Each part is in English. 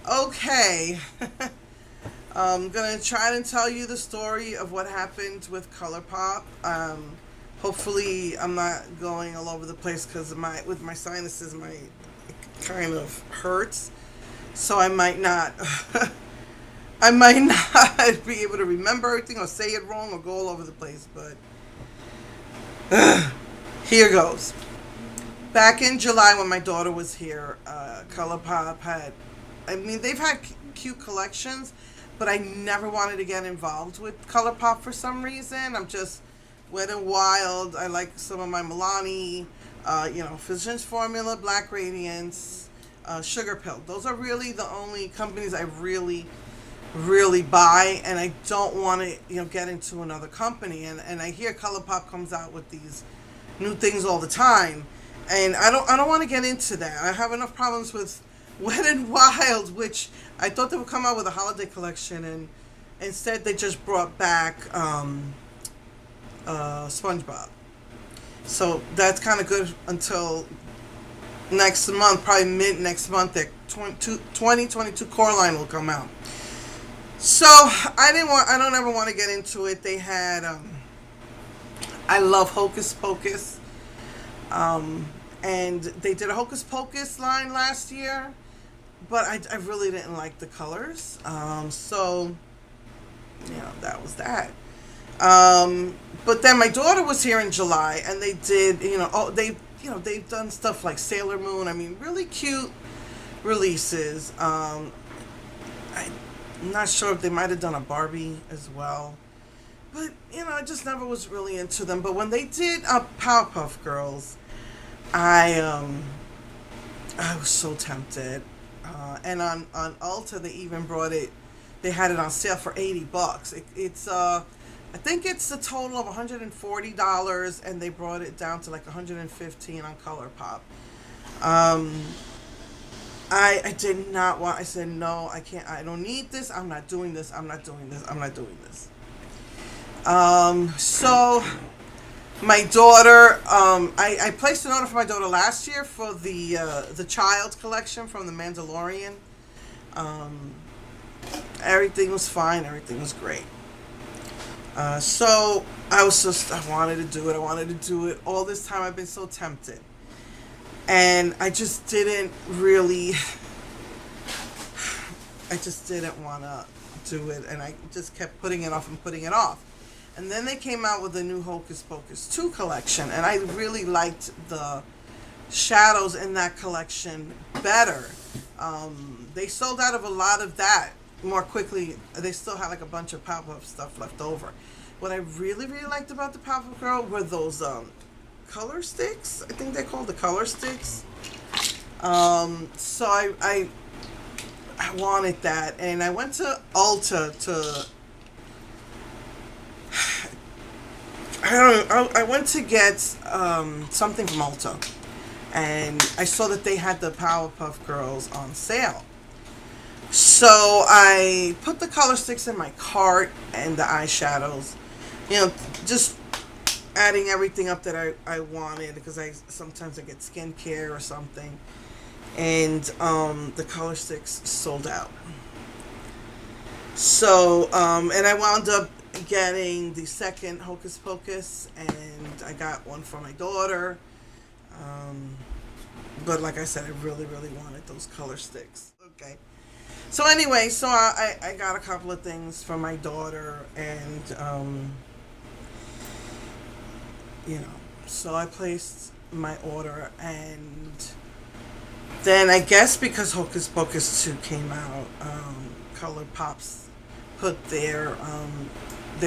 Okay. I'm gonna try to tell you the story of what happened with Colourpop. Hopefully, I'm not going all over the place because with my sinuses, my it kind of hurts. So I might not, I might not be able to remember everything or say it wrong or go all over the place. But here goes. Back in July when my daughter was here, Colourpop had, I mean, they've had cute collections, but I never wanted to get involved with Colourpop for some reason. I'm just wet and wild. I like some of my Milani, Physicians Formula, Black Radiance, Sugar Pill. Those are really the only companies I really buy, and I don't want to, get into another company. And I hear Colourpop comes out with these new things all the time, and I don't want to get into that. I have enough problems with Wet and Wild, which I thought they would come out with a holiday collection, and instead they just brought back SpongeBob. So that's kind of good until next month, probably mid next month. That 2022 Coraline will come out. So I don't ever want to get into it. They had I love Hocus Pocus. And they did a Hocus Pocus line last year, but I really didn't like the colors. So, that was that. But then my daughter was here in July, and they did, they've done stuff like Sailor Moon. I mean, really cute releases. I'm not sure if they might have done a Barbie as well. But, I just never was really into them. But when they did Powerpuff Girls, I was so tempted, and on Ulta they even brought it. They had it on sale for $80. It's I think it's a total of $140, and they brought it down to like $115 on Colourpop. I did not want. I said no. I can't. I don't need this. I'm not doing this. I'm not doing this. I'm not doing this. So my daughter, I placed an order for my daughter last year for the child collection from the Mandalorian. Everything was fine. Everything was great. So I wanted to do it. I wanted to do it. All this time I've been so tempted. And I just didn't really, I just didn't want to do it. And I just kept putting it off and putting it off. And then they came out with a new Hocus Pocus 2 collection, and I really liked the shadows in that collection better. They sold out of a lot of that more quickly. They still had like a bunch of pop-up stuff left over. What I really liked about the Pop-Up Girl were those color sticks. I think they're called the color sticks. So I wanted that, and I went to Ulta to I went to get something from Ulta, and I saw that they had the Powerpuff Girls on sale. So I put the color sticks in my cart and the eyeshadows, just adding everything up that I wanted, because sometimes I get skincare or something, and the color sticks sold out. So and I wound up getting the second Hocus Pocus, and I got one for my daughter. But like I said, I really wanted those color sticks. Okay. So anyway, so I got a couple of things for my daughter, and so I placed my order, and then I guess because Hocus Pocus 2 came out, Colourpop's put their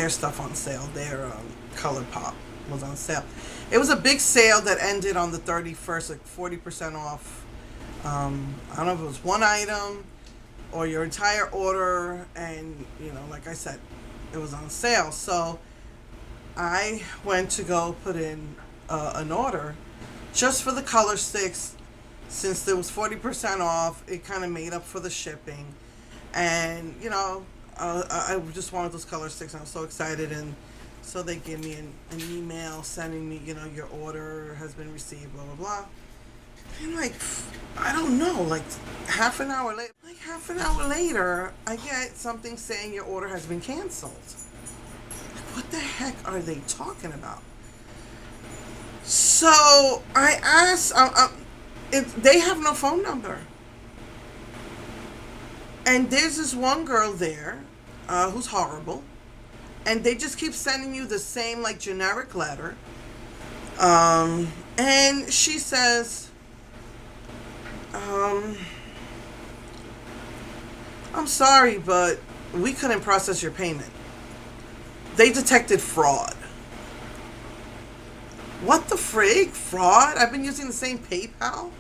stuff on sale. Their Colourpop was on sale. It was a big sale that ended on the 31st, like 40% off. I don't know if it was one item or your entire order, and like I said, it was on sale. So I went to go put in an order just for the color sticks. Since there was 40% off, it kind of made up for the shipping. And I just wanted those color sticks, and I was so excited. And so they gave me an email sending me, your order has been received, blah blah blah. And like, I don't know, like half an hour later, I get something saying your order has been canceled. Like, what the heck are they talking about? So I asked, if they have no phone number. And there's this one girl there who's horrible. And they just keep sending you the same, like, generic letter. And she says, I'm sorry, but we couldn't process your payment. They detected fraud. What the frig? Fraud? I've been using the same PayPal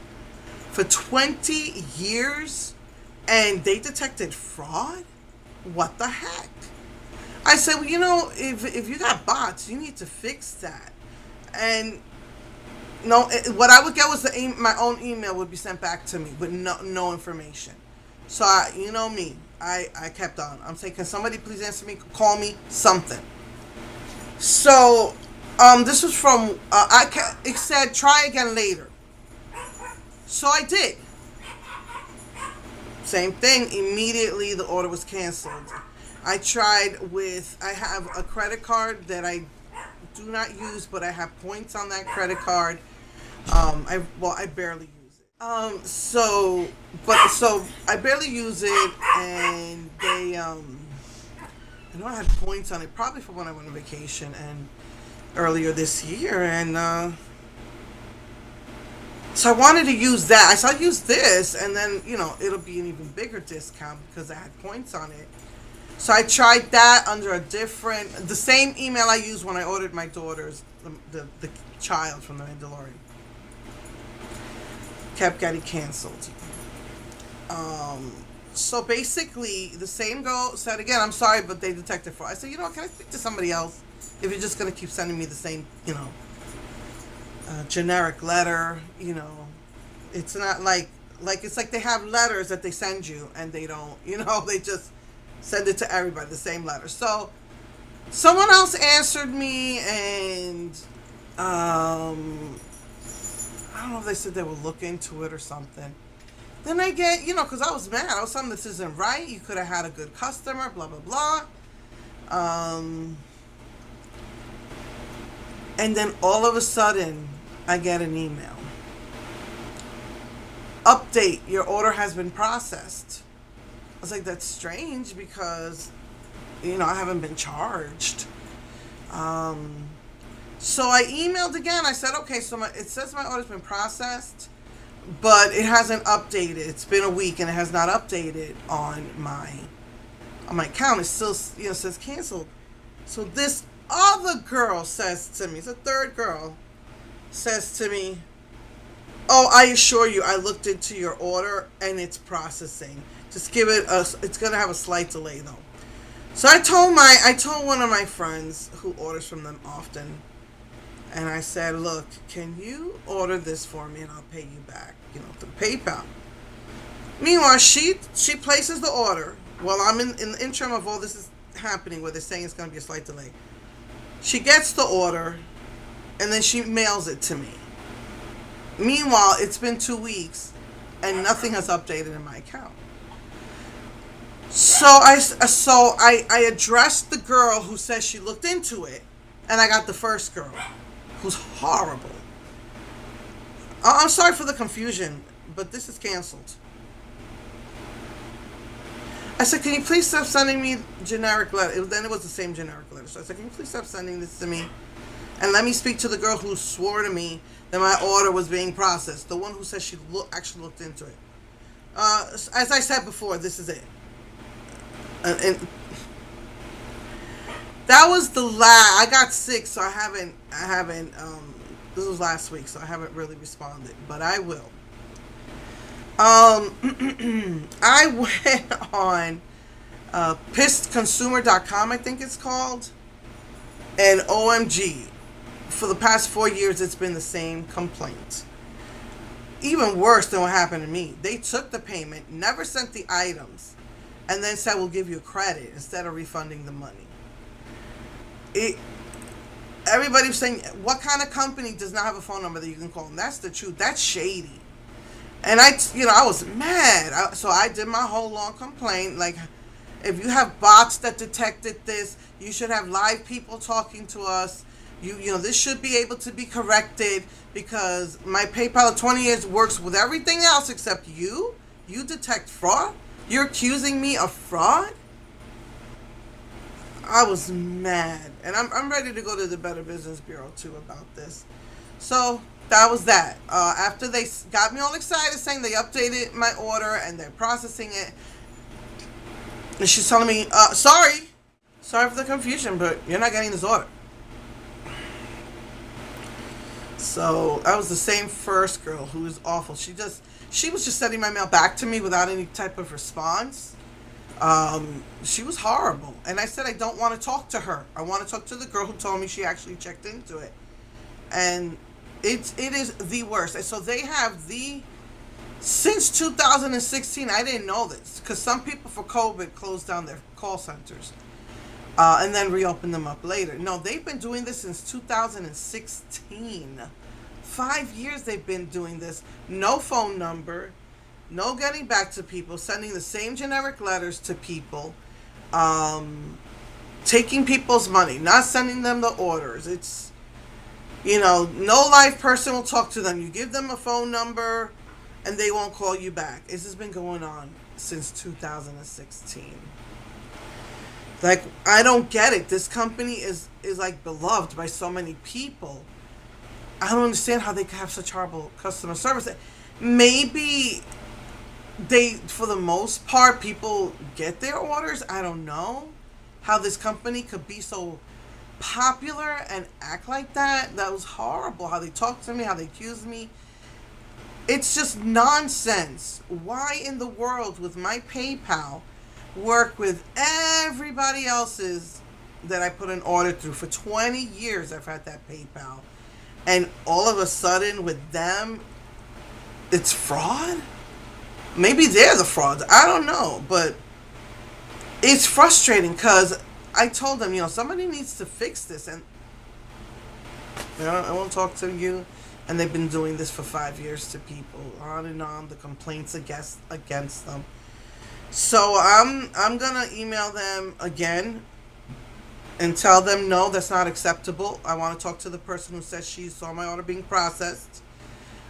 for 20 years and they detected fraud? What the heck? I said, well, you know, if you got bots, you need to fix that. And no, what I would get was my own email would be sent back to me with no information. So, you know me, I kept on. I'm saying, can somebody please answer me, call me, something. So, this was from, it said, try again later. So I did. Same thing, immediately the order was canceled. I tried I have a credit card that I do not use, but I have points on that credit card. I barely use it. So I barely use it, and they, I know I had points on it, probably from when I went on vacation and earlier this year, and so I wanted to use that. I said I'll use this, and then, you know, it'll be an even bigger discount because I had points on it. So I tried that under the same email I used when I ordered my daughter's, the child from the Mandalorian. Kept getting canceled. So basically, the same girl said again, I'm sorry, but they detected fraud. I said, you know what, can I speak to somebody else? If you're just going to keep sending me the same, you know, generic letter, you know, it's not it's like they have letters that they send you and they don't, you know, they just send it to everybody, the same letter. So someone else answered me, and I don't know if they said they would look into it or something. Then I get, you know, because I was mad. I was saying, this isn't right. You could have had a good customer, blah, blah, blah. And then all of a sudden, I get an email. Update, your order has been processed. I was like, that's strange because, you know, I haven't been charged. So I emailed again. I said, okay, so it says my order's been processed, but it hasn't updated. It's been a week and it has not updated on my account. It still, you know, says canceled. So this other girl says to me, it's a third girl, says to me, oh, I assure you, I looked into your order and it's processing. Just give it it's going to have a slight delay though. So I told one of my friends who orders from them often, and I said, look, can you order this for me and I'll pay you back, you know, through PayPal. Meanwhile, she places the order while I'm in the interim of all this is happening, where they're saying it's going to be a slight delay. She gets the order and then she mails it to me. Meanwhile, it's been 2 weeks and nothing has updated in my account. So I addressed the girl who says she looked into it, and I got the first girl, who's horrible. I'm sorry for the confusion, but this is canceled. I said, can you please stop sending me generic letter? Then it was the same generic letter. So I said, can you please stop sending this to me? And let me speak to the girl who swore to me that my order was being processed. The one who said she actually looked into it. As I said before, this is it. And that was the last. I got sick, so I haven't. This was last week, so I haven't really responded, but I will. I went on pissedconsumer.com, I think it's called, and OMG, for the past 4 years, it's been the same complaint. Even worse than what happened to me. They took the payment, never sent the items, and then said, we'll give you credit instead of refunding the money. Everybody was saying, what kind of company does not have a phone number that you can call? And that's the truth. That's shady. And I was mad. So I did my whole long complaint. Like, if you have bots that detected this, you should have live people talking to us. This should be able to be corrected because my PayPal of 20 years works with everything else except you. You detect fraud. You're accusing me of fraud. I was mad, and I'm ready to go to the Better Business Bureau too about this. So that was that. After they got me all excited saying they updated my order and they're processing it, and she's telling me, sorry for the confusion, but you're not getting this order. So that was the same first girl who was awful. She was just sending my mail back to me without any type of response. She was horrible. And I said I don't want to talk to her. I want to talk to the girl who told me she actually checked into it. And it is the worst. And so they have since 2016, I didn't know this, because some people for COVID closed down their call centers and then reopened them up later. No, they've been doing this since 2016. 5 years they've been doing this. No phone number, no getting back to people, sending the same generic letters to people, taking people's money, not sending them the orders. It's, no live person will talk to them. You give them a phone number and they won't call you back. This has been going on since 2016. Like, I don't get it. This company is like beloved by so many people. I don't understand how they can have such horrible customer service. Maybe for the most part, people get their orders. I don't know how this company could be so popular and act like that. That was horrible. How they talked to me, how they accused me. It's just nonsense. Why in the world would my PayPal work with everybody else's that I put an order through? For 20 years I've had that PayPal, and all of a sudden with them it's fraud? Maybe they're the frauds. I don't know, but it's frustrating because I told them, somebody needs to fix this, and I won't talk to you. And they've been doing this for 5 years to people, on and on, the complaints against them. So I'm gonna email them again and tell them, no, that's not acceptable. I want to talk to the person who says she saw my order being processed.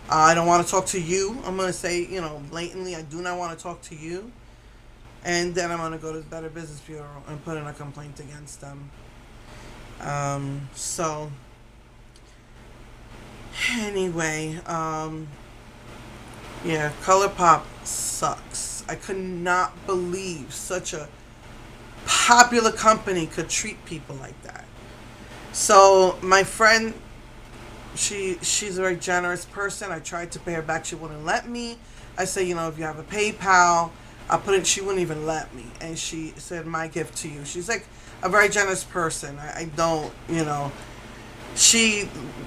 I don't want to talk to you. I'm going to say, blatantly, I do not want to talk to you. And then I'm going to go to the Better Business Bureau and put in a complaint against them. So, anyway, yeah, Colourpop sucks. I could not believe such a popular company could treat people like that. So, my friend, she's a very generous person. I tried to pay her back. She wouldn't let me. I said, if you have a PayPal, I'll put it. She wouldn't even let me. And she said, my gift to you. She's like a very generous person. I don't,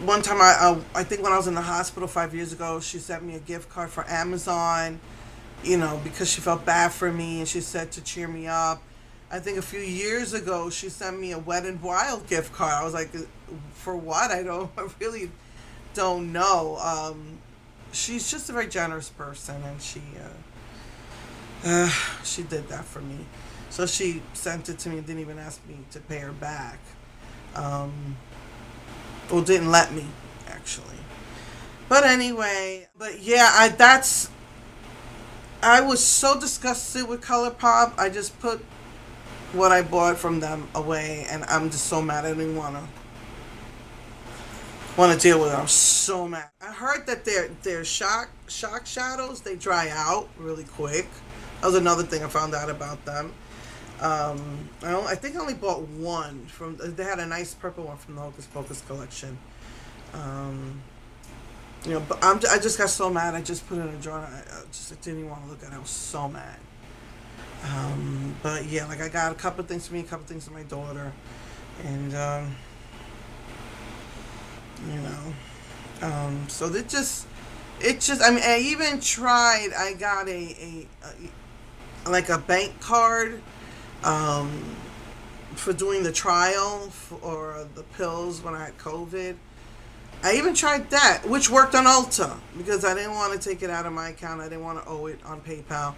one time, I think when I was in the hospital 5 years ago, she sent me a gift card for Amazon, because she felt bad for me, and she said to cheer me up. I think a few years ago, she sent me a Wet n Wild gift card. I was like, for what? I really don't know. She's just a very generous person, and she did that for me. So she sent it to me and didn't even ask me to pay her back. Well, didn't let me, actually. But anyway, I was so disgusted with Colourpop. I just put what I bought from them away, and I'm just so mad. I didn't want to deal with it. I'm so mad. I heard that their shock shadows, they dry out really quick. That was another thing I found out about them. I think I only bought one from. They had a nice purple one from the Hocus Pocus collection. But I just got so mad. I just put it in a drawer. I didn't even want to look at it. I was so mad. But yeah, like, I got a couple things for me, a couple things for my daughter, and so it just. I mean, I even tried. I got a bank card, for doing the trial for the pills when I had COVID. I even tried that, which worked on Ulta because I didn't want to take it out of my account. I didn't want to owe it on PayPal.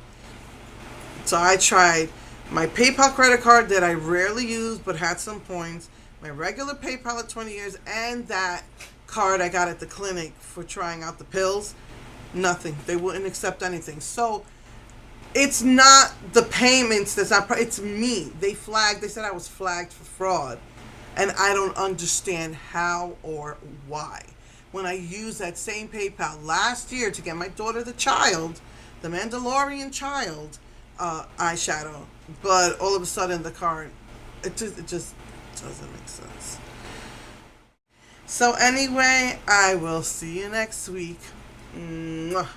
So I tried my PayPal credit card that I rarely use but had some points, my regular PayPal at 20 years, and that card I got at the clinic for trying out the pills. Nothing. They wouldn't accept anything. So it's not the payments that's not, it's me. They said I was flagged for fraud. And I don't understand how or why. When I used that same PayPal last year to get my daughter the Mandalorian child eyeshadow, but all of a sudden the card, it just doesn't make sense. So anyway, I will see you next week. Mwah.